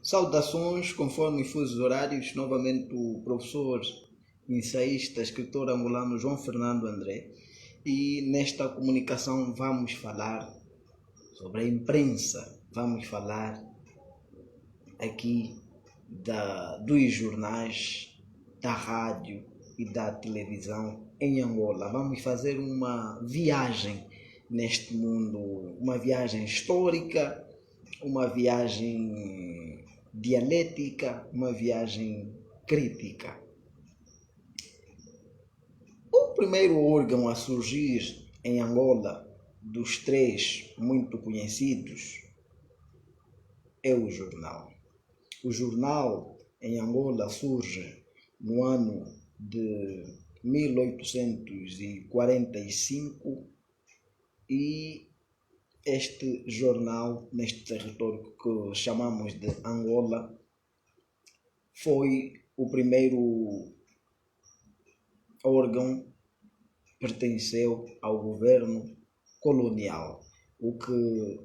Saudações, conforme fusos horários, novamente o professor, ensaísta, escritor angolano João Fernando André, e nesta comunicação vamos falar sobre a imprensa, vamos falar aqui dos jornais, da rádio e da televisão em Angola. Vamos fazer uma viagem neste mundo, uma viagem histórica, uma viagem dialética, uma viagem crítica. O primeiro órgão a surgir em Angola, dos três muito conhecidos, é o jornal. O jornal em Angola surge no ano de 1845 e este jornal, neste território que chamamos de Angola, foi o primeiro órgão que pertenceu ao governo colonial, o que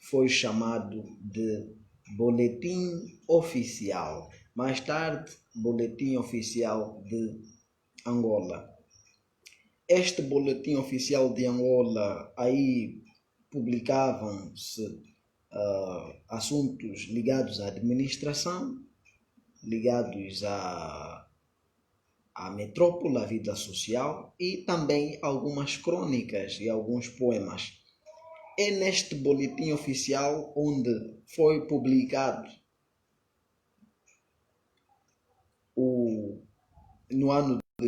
foi chamado de Boletim Oficial. Mais tarde, Boletim Oficial de Angola. Este Boletim Oficial de Angola, aí publicavam-se assuntos ligados à administração, ligados à metrópole, à vida social e também algumas crônicas e alguns poemas. É neste boletim oficial onde foi publicado no ano de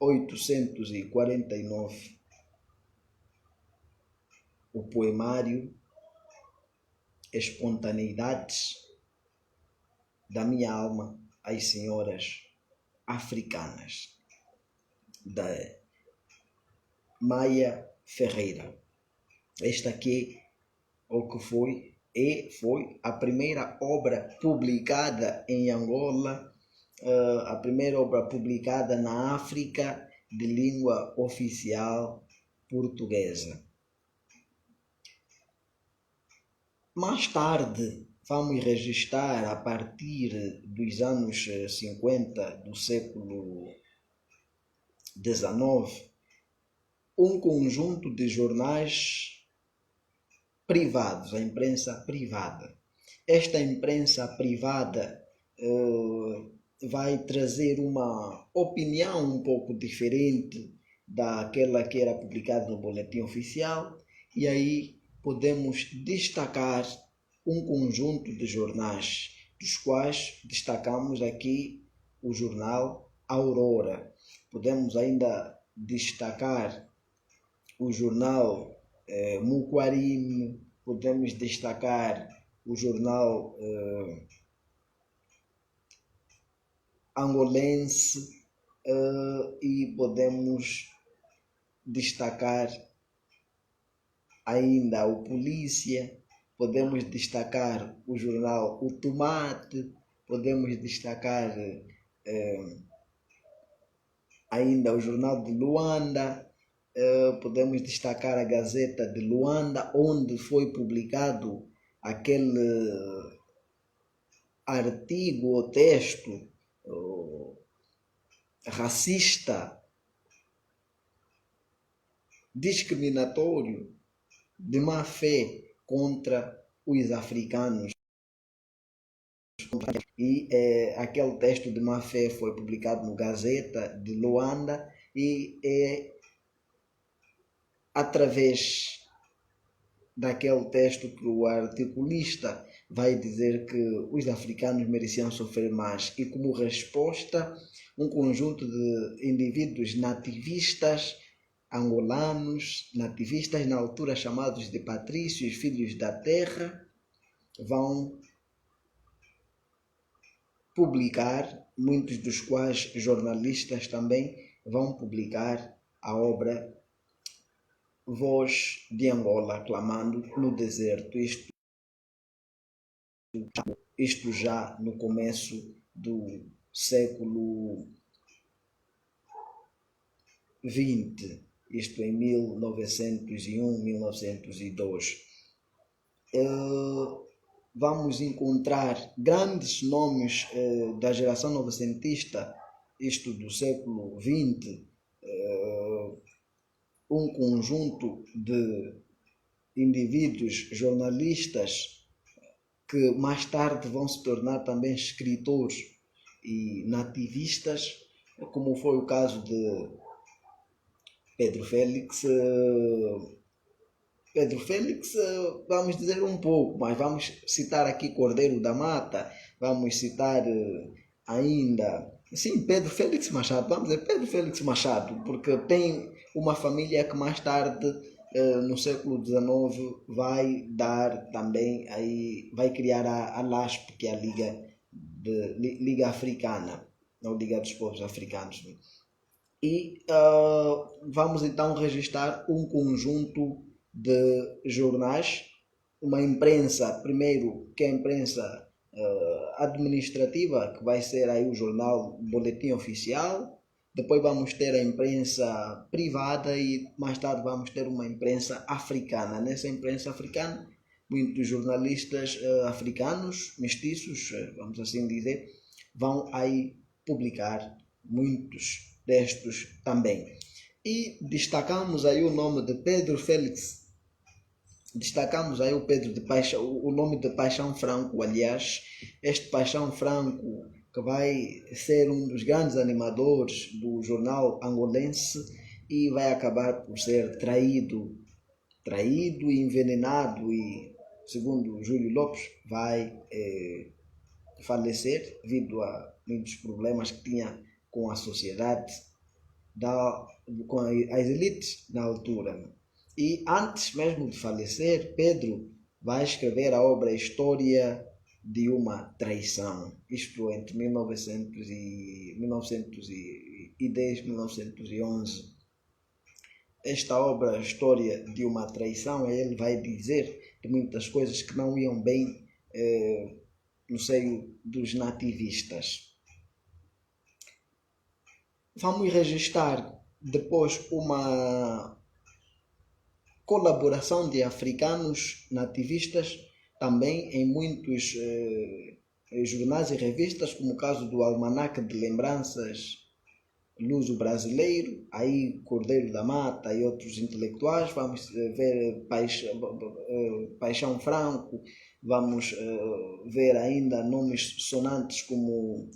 1849 o poemário Espontaneidades da minha alma às senhoras africanas, da Maia Ferreira. Esta aqui foi a primeira obra publicada em Angola, a primeira obra publicada na África de língua oficial portuguesa. Mais tarde, vamos registrar, a partir dos anos 50 do século XIX, um conjunto de jornais privados, a imprensa privada. Esta imprensa privada vai trazer uma opinião um pouco diferente daquela que era publicada no boletim oficial, e aí podemos destacar um conjunto de jornais, dos quais destacamos aqui o jornal Aurora. Podemos ainda destacar o jornal Muquarime, podemos destacar o jornal Angolense e podemos destacar ainda o Polícia, podemos destacar o jornal O Tomate, podemos destacar ainda o jornal de Luanda, podemos destacar a Gazeta de Luanda, onde foi publicado aquele artigo ou texto racista, discriminatório, de má fé contra os africanos. E aquele texto de má fé foi publicado no Gazeta de Luanda, e é através daquele texto que o articulista vai dizer que os africanos mereciam sofrer mais, e como resposta um conjunto de indivíduos nativistas angolanos, nativistas na altura chamados de patrícios, filhos da terra, vão publicar, muitos dos quais jornalistas também, vão publicar a obra Voz de Angola, clamando no deserto, isto já no começo do século XX, isto em 1901, 1902. vamos encontrar grandes nomes da geração novecentista, isto do século XX, um conjunto de indivíduos jornalistas que mais tarde vão se tornar também escritores e nativistas, como foi o caso de Pedro Félix. Vamos dizer um pouco, mas vamos citar aqui Cordeiro da Mata, vamos citar ainda, sim, Pedro Félix Machado, vamos dizer Pedro Félix Machado, porque tem uma família que mais tarde, no século XIX, vai dar também, aí, vai criar a LASP, que é a Liga Africana, ou Liga dos Povos Africanos. E vamos então registrar um conjunto de jornais, uma imprensa, primeiro que é a imprensa administrativa, que vai ser aí o jornal Boletim Oficial, depois vamos ter a imprensa privada e mais tarde vamos ter uma imprensa africana. Nessa imprensa africana, muitos jornalistas africanos, mestiços, vamos assim dizer, vão aí publicar muitos textos também. E destacamos aí o nome de Pedro Félix, destacamos aí o nome de Paixão Franco, aliás, este Paixão Franco que vai ser um dos grandes animadores do jornal angolense e vai acabar por ser traído e envenenado e, segundo Júlio Lopes, vai falecer devido a muitos problemas que tinha com a sociedade, com as elites na altura. E antes mesmo de falecer, Pedro vai escrever a obra História de uma Traição, isto entre 1910 e 1911. Esta obra, História de uma Traição, ele vai dizer de muitas coisas que não iam bem no seio dos nativistas. Vamos registrar depois uma colaboração de africanos nativistas também em muitos jornais e revistas, como o caso do Almanaque de Lembranças Luso Brasileiro, aí Cordeiro da Mata e outros intelectuais. Vamos ver Paixão Franco, vamos ver ainda nomes sonantes como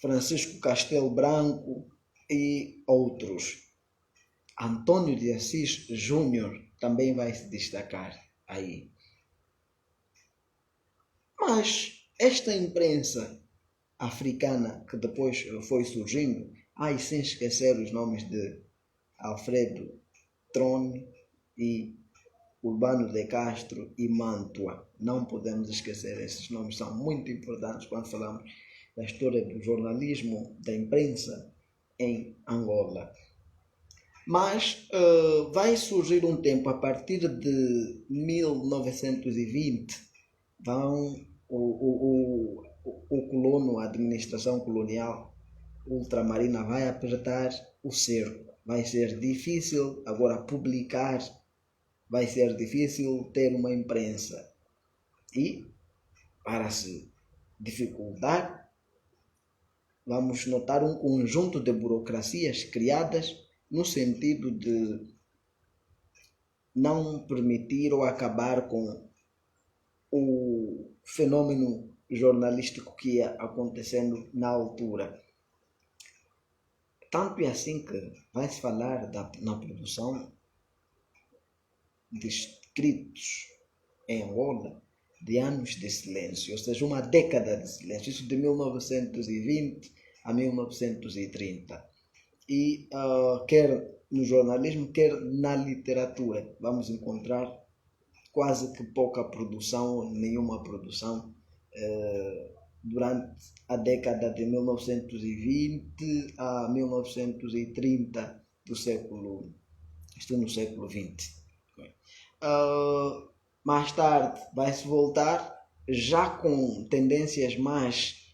Francisco Castelo Branco e outros. Antônio de Assis Júnior também vai se destacar aí. Mas esta imprensa africana que depois foi surgindo, sem esquecer os nomes de Alfredo Trone e Urbano de Castro e Mantua. Não podemos esquecer, esses nomes são muito importantes quando falamos da história do jornalismo, da imprensa em Angola. Mas vai surgir um tempo, a partir de 1920, o colono, a administração colonial ultramarina vai apertar o cerco. Vai ser difícil agora publicar, vai ser difícil ter uma imprensa. E, para se dificultar, vamos notar um conjunto de burocracias criadas no sentido de não permitir ou acabar com o fenômeno jornalístico que ia acontecendo na altura. Tanto é assim que vai-se falar na produção de escritos em Angola de anos de silêncio, ou seja, uma década de silêncio, isso de 1920 a 1930. E quer no jornalismo, quer na literatura, vamos encontrar quase que pouca produção, nenhuma produção durante a década de 1920 a 1930 do século, no século XX. Mais tarde vai-se voltar já com tendências mais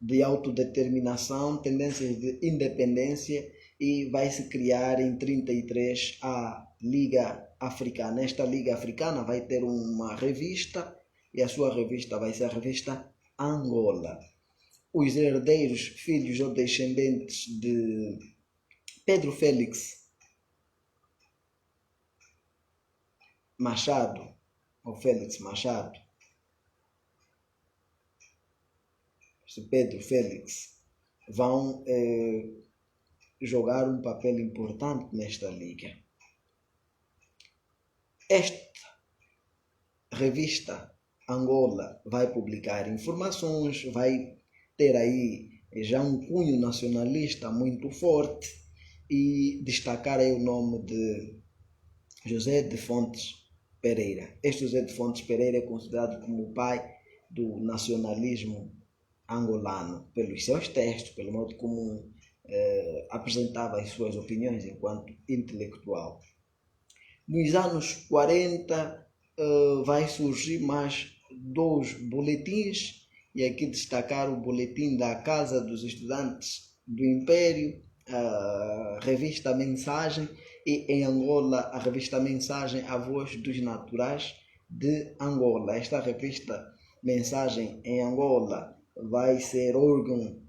de autodeterminação, tendências de independência, e vai se criar em 33 a Liga Africana. Esta Liga Africana vai ter uma revista e a sua revista vai ser a revista Angola. Os herdeiros, filhos ou descendentes de Pedro Félix Machado, ou Félix Machado, Pedro Félix, vão jogar um papel importante nesta liga. Esta revista Angola vai publicar informações, vai ter aí já um cunho nacionalista muito forte e destacar aí o nome de José de Fontes Pereira. Este José de Fontes Pereira é considerado como o pai do nacionalismo angolano, pelos seus textos, pelo modo como apresentava as suas opiniões enquanto intelectual. Nos anos 40 vai surgir mais dois boletins, e aqui destacar o boletim da Casa dos Estudantes do Império, a revista Mensagem, e em Angola a revista Mensagem, a Voz dos Naturais de Angola. Esta revista Mensagem em Angola vai ser órgão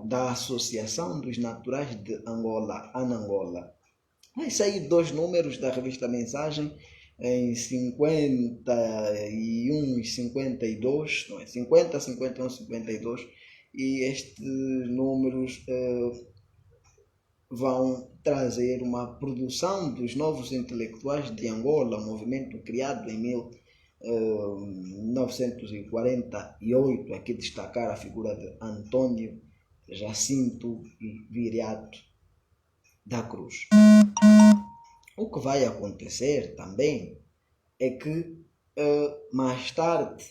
da Associação dos Naturais de Angola, ANANGOLA. Vai sair 2 números da revista Mensagem em 51 e 52, não é? 50, 51, 52, e estes números vão trazer uma produção dos novos intelectuais de Angola, um movimento criado em 1948, aqui destacar a figura de Antônio Jacinto e Viriato da Cruz. O que vai acontecer também é que mais tarde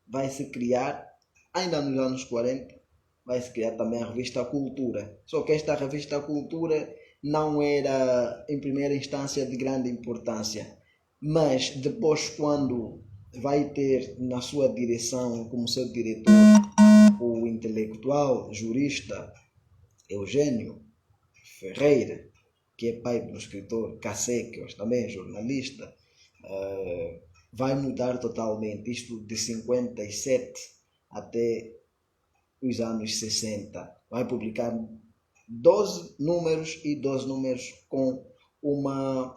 vai se criar, ainda nos anos 40, vai se criar também a revista Cultura. Só que esta revista Cultura não era em primeira instância de grande importância, mas depois, quando vai ter na sua direção, como seu diretor, o intelectual jurista Eugênio Ferreira, que é pai do escritor Cacé, que hoje também é jornalista, vai mudar totalmente, isto de 57 até os anos 60. Vai publicar 12 números e 12 números com uma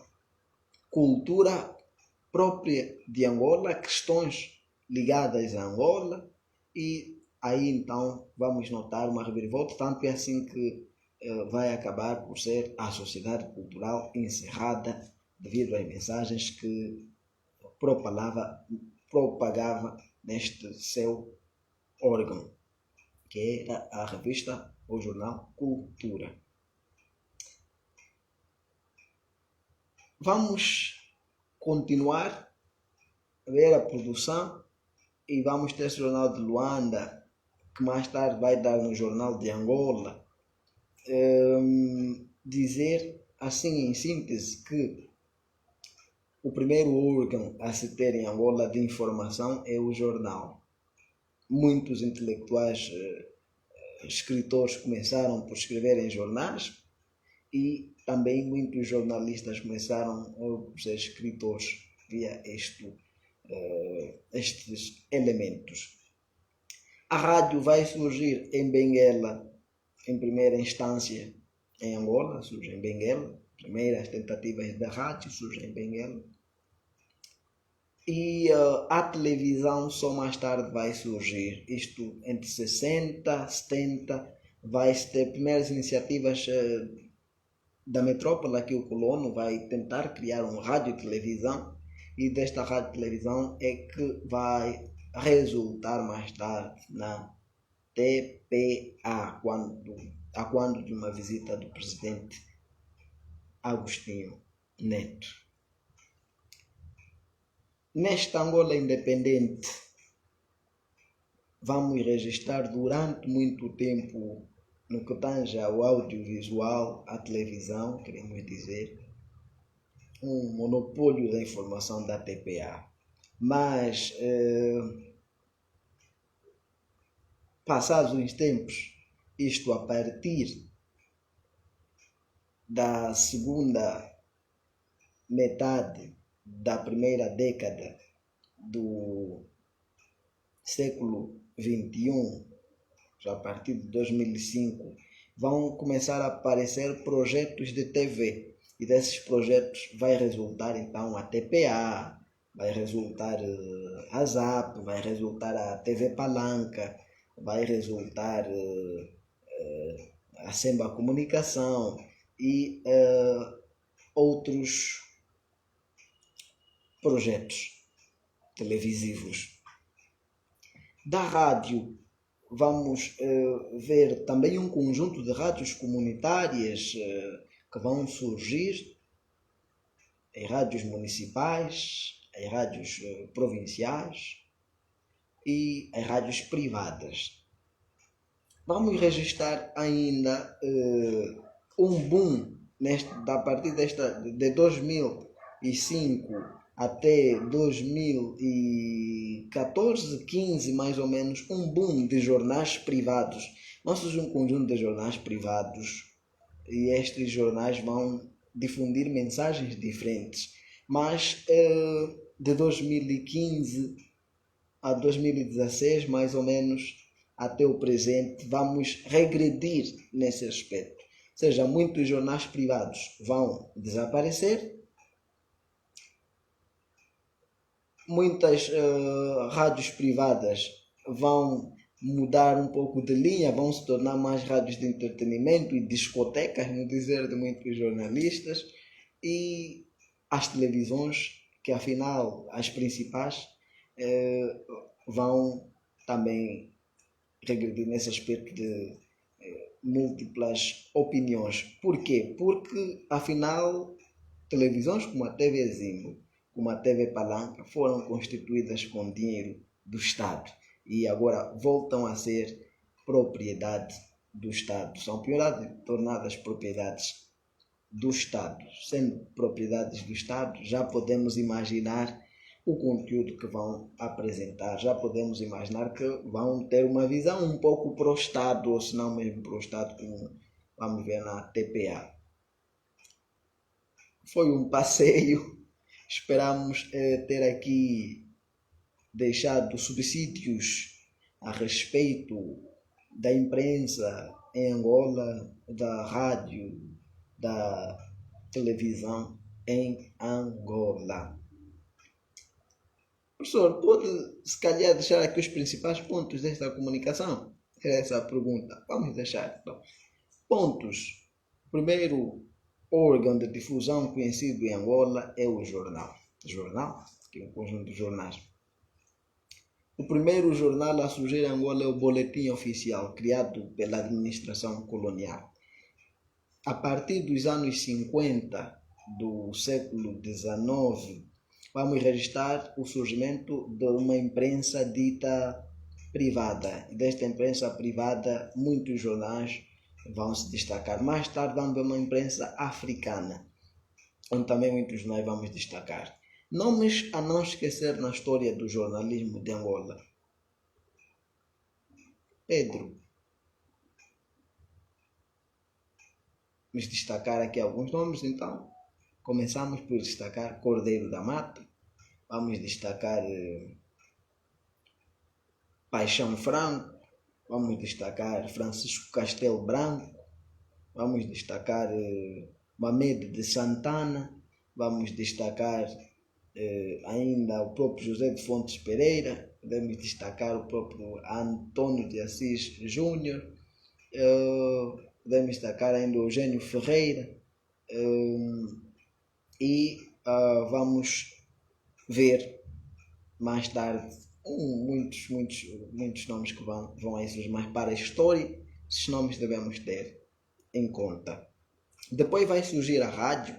cultura própria de Angola, questões ligadas a Angola, e aí então vamos notar uma reviravolta, tanto é assim que vai acabar por ser a sociedade cultural encerrada devido às mensagens que propagava neste seu órgão, que era a revista ou jornal Cultura. Vamos continuar a ver a produção e vamos ter o jornal de Luanda, que mais tarde vai dar no jornal de Angola. Dizer assim em síntese que o primeiro órgão a se ter em Angola de informação é o jornal. Muitos intelectuais, escritores começaram por escrever em jornais, e também muitos jornalistas começaram a ser escritores via estes elementos. A rádio vai surgir em Benguela, em primeira instância em Angola, surge em Benguela. Primeiras tentativas da rádio surgem em Benguela. E a televisão só mais tarde vai surgir, isto entre 60 e 70, vai ter primeiras iniciativas da metrópole. Aqui o colono vai tentar criar um rádio e televisão, e desta rádio e televisão é que vai resultar mais tarde na TPA, quando de uma visita do presidente Agostinho Neto. Nesta Angola independente, vamos registrar durante muito tempo, no que tange ao audiovisual, à televisão, queremos dizer, um monopólio da informação da TPA. Mas, passados uns tempos, isto a partir da segunda metade da primeira década do século XXI, já a partir de 2005, vão começar a aparecer projetos de TV. E desses projetos vai resultar então a TPA, vai resultar a ZAP, vai resultar a TV Palanca, vai resultar a Semba Comunicação e outros projetos televisivos. Da rádio, vamos ver também um conjunto de rádios comunitárias que vão surgir em rádios municipais, em rádios provinciais e em rádios privadas. Vamos registrar ainda um boom a partir de 2005 até 2014, 15 mais ou menos, um boom de jornais privados. Vão surgir um conjunto de jornais privados e estes jornais vão difundir mensagens diferentes. Mas de 2015 a 2016, mais ou menos, até o presente, vamos regredir nesse aspecto. Ou seja, muitos jornais privados vão desaparecer, muitas rádios privadas vão mudar um pouco de linha, vão se tornar mais rádios de entretenimento e discotecas, no dizer de muitos jornalistas, e as televisões, que afinal as principais, vão também regredir nesse aspecto de múltiplas opiniões. Por quê? Porque afinal televisões como a TV Zimbo, como a TV Palanca, foram constituídas com dinheiro do Estado e agora voltam a ser propriedade do Estado. São tornadas propriedades do Estado. Sendo propriedades do Estado, já podemos imaginar o conteúdo que vão apresentar, já podemos imaginar que vão ter uma visão um pouco para o Estado, ou se não mesmo para o Estado, como vamos ver na TPA. Foi um passeio. Esperamos ter aqui deixado subsídios a respeito da imprensa em Angola, da rádio, da televisão em Angola. Professor, pode se calhar deixar aqui os principais pontos desta comunicação? Era essa a pergunta. Vamos deixar. Então, pontos. Primeiro órgão de difusão conhecido em Angola é o jornal. Jornal, que é um conjunto de jornais. O primeiro jornal a surgir em Angola é o Boletim Oficial, criado pela administração colonial. A partir dos anos 50 do século XIX, vamos registrar o surgimento de uma imprensa dita privada. E desta imprensa privada, muitos jornais vão se destacar. Mais tarde vamos ver uma imprensa africana, onde também muitos nós vamos destacar. Nomes a não esquecer na história do jornalismo de Angola. Pedro. Vamos destacar aqui alguns nomes, então. Começamos por destacar Cordeiro da Mata. Vamos destacar Paixão Franco. Vamos destacar Francisco Castelo Branco. Vamos destacar Mamed de Santana. Vamos destacar ainda o próprio José de Fontes Pereira. Podemos destacar o próprio Antônio de Assis Júnior. Podemos destacar ainda o Eugênio Ferreira. E vamos ver mais tarde muitos nomes que vão aí surgir, mas para a história esses nomes devemos ter em conta. Depois vai surgir a rádio.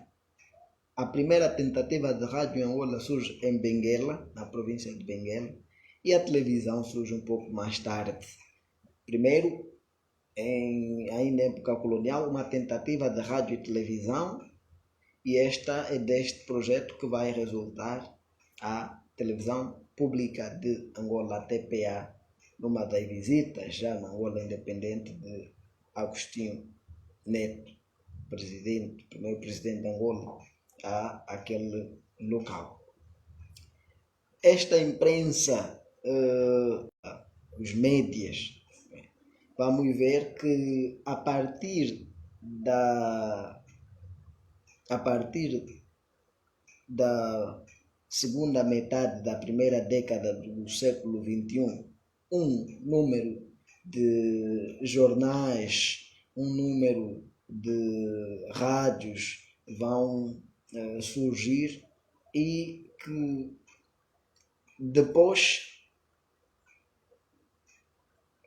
A primeira tentativa de rádio em Angola surge em Benguela, na província de Benguela, e a televisão surge um pouco mais tarde. Primeiro, ainda em época colonial, uma tentativa de rádio e televisão, e esta é deste projeto que vai resultar a televisão pública de Angola, a TPA, numa das visitas já na Angola independente de Agostinho Neto, primeiro presidente de Angola, àquele local. Esta imprensa, os médias, vamos ver que a partir da segunda metade da primeira década do século XXI, um número de jornais, um número de rádios vão surgir e que depois,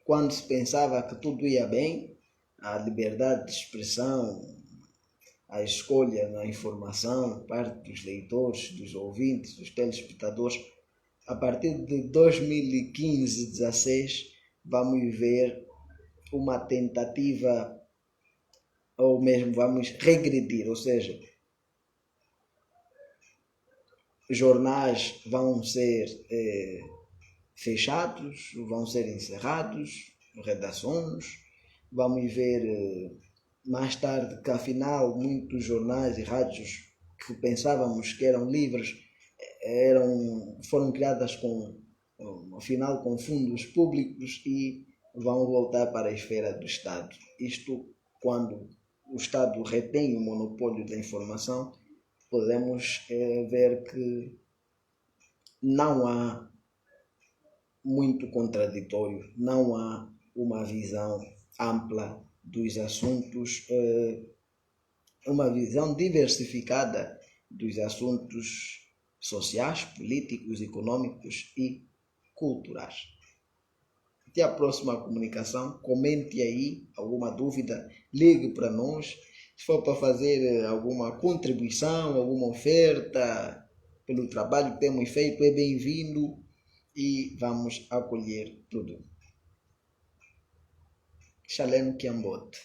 quando se pensava que tudo ia bem, a liberdade de expressão, a escolha na informação, parte dos leitores, dos ouvintes, dos telespectadores, a partir de 2015-16, vamos ver uma tentativa, ou mesmo vamos regredir, ou seja, jornais vão ser fechados, vão ser encerrados, redações, vamos ver mais tarde que afinal muitos jornais e rádios que pensávamos que eram livres foram criadas afinal com fundos públicos e vão voltar para a esfera do Estado. Isto quando o Estado retém o monopólio da informação, podemos ver que não há muito contraditório, não há uma visão ampla dos assuntos, uma visão diversificada dos assuntos sociais, políticos, econômicos e culturais. Até a próxima comunicação, comente aí alguma dúvida, ligue para nós, se for para fazer alguma contribuição, alguma oferta pelo trabalho que temos feito, é bem-vindo e vamos acolher tudo. Shalem Kiambot.